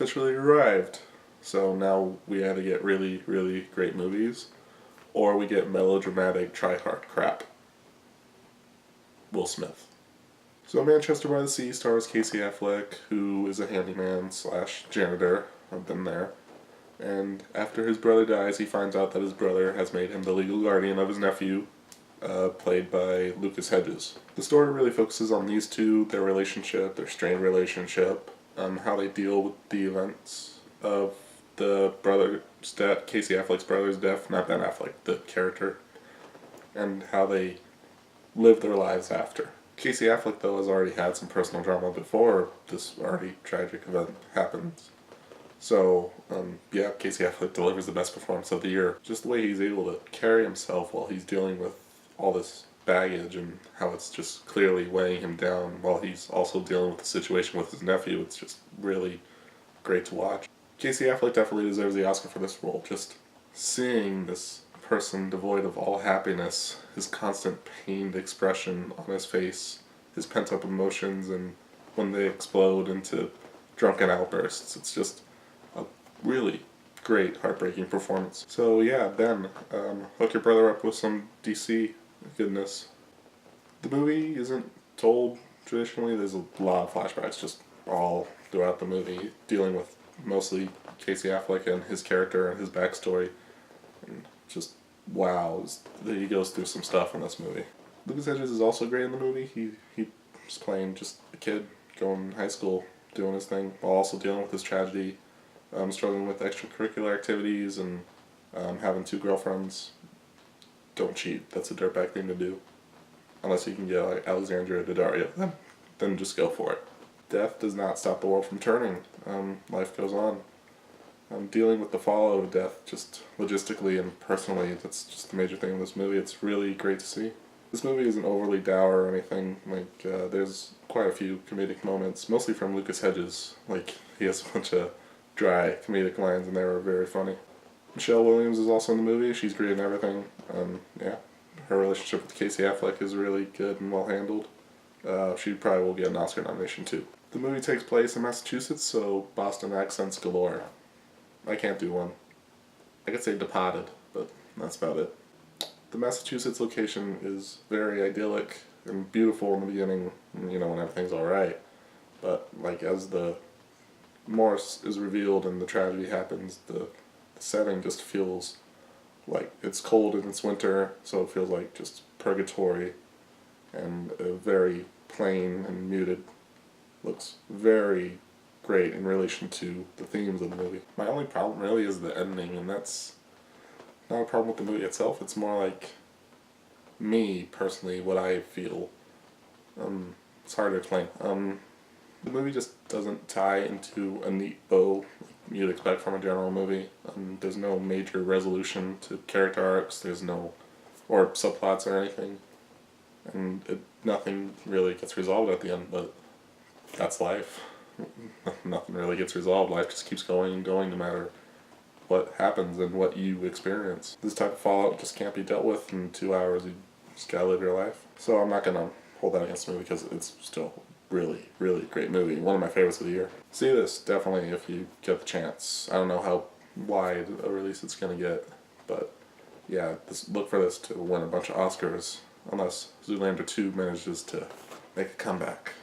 officially arrived. So now we either get really, really great movies, or we get melodramatic try-hard crap. Will Smith. So Manchester by the Sea stars Casey Affleck, who is a handyman slash janitor. I've been there. And after his brother dies, he finds out that his brother has made him the legal guardian of his nephew, played by Lucas Hedges. The story really focuses on these two, their relationship, their strained relationship, how they deal with the events of the brother's death, Casey Affleck's brother's death, not Ben Affleck, the character, and how they live their lives after. Casey Affleck, though, has already had some personal drama before this already tragic event happens. So, Casey Affleck delivers the best performance of the year. Just the way he's able to carry himself while he's dealing with all this baggage and how it's just clearly weighing him down while he's also dealing with the situation with his nephew. It's just really great to watch. Casey Affleck definitely deserves the Oscar for this role. Just seeing this person devoid of all happiness, his constant pained expression on his face, his pent-up emotions, and when they explode into drunken outbursts, it's just a really great, heartbreaking performance. So yeah, Ben, hook your brother up with some DC goodness. The movie isn't told traditionally. There's a lot of flashbacks just all throughout the movie, dealing with mostly Casey Affleck and his character and his backstory. And just, wow, he goes through some stuff in this movie. Lucas Hedges is also great in the movie. He's playing just a kid going to high school, doing his thing, while also dealing with his tragedy, struggling with extracurricular activities, and having two girlfriends. Don't cheat. That's a dirtbag thing to do. Unless you can get like Alexandria Daddario, then just go for it. Death does not stop the world from turning. Life goes on. Dealing with the fallout of death, just logistically and personally, that's just the major thing in this movie. It's really great to see. This movie isn't overly dour or anything. There's quite a few comedic moments, mostly from Lucas Hedges. He has a bunch of dry comedic lines, and they were very funny. Michelle Williams is also in the movie. She's great in everything. Her relationship with Casey Affleck is really good and well handled. She probably will get an Oscar nomination too. The movie takes place in Massachusetts, so Boston accents galore. I can't do one. I could say Departed, but that's about it. The Massachusetts location is very idyllic and beautiful in the beginning, when everything's alright. But, as the Morse is revealed and the tragedy happens, the setting just feels like it's cold and it's winter, so it feels like just purgatory, and very plain and muted. Looks very great in relation to the themes of the movie. My only problem really is the ending, and that's not a problem with the movie itself. It's more like me, personally, what I feel. It's hard to explain. The movie just doesn't tie into a neat bow like you'd expect from a general movie. There's no major resolution to character arcs, or subplots or anything. And nothing really gets resolved at the end, but that's life. Nothing really gets resolved. Life just keeps going and going no matter what happens and what you experience. This type of fallout just can't be dealt with in 2 hours. You just gotta live your life. So I'm not gonna hold that against the movie because it's still really, really great movie. One of my favorites of the year. See this, definitely, if you get the chance. I don't know how wide a release it's gonna get, but yeah, look for this to win a bunch of Oscars, unless Zoolander 2 manages to make a comeback.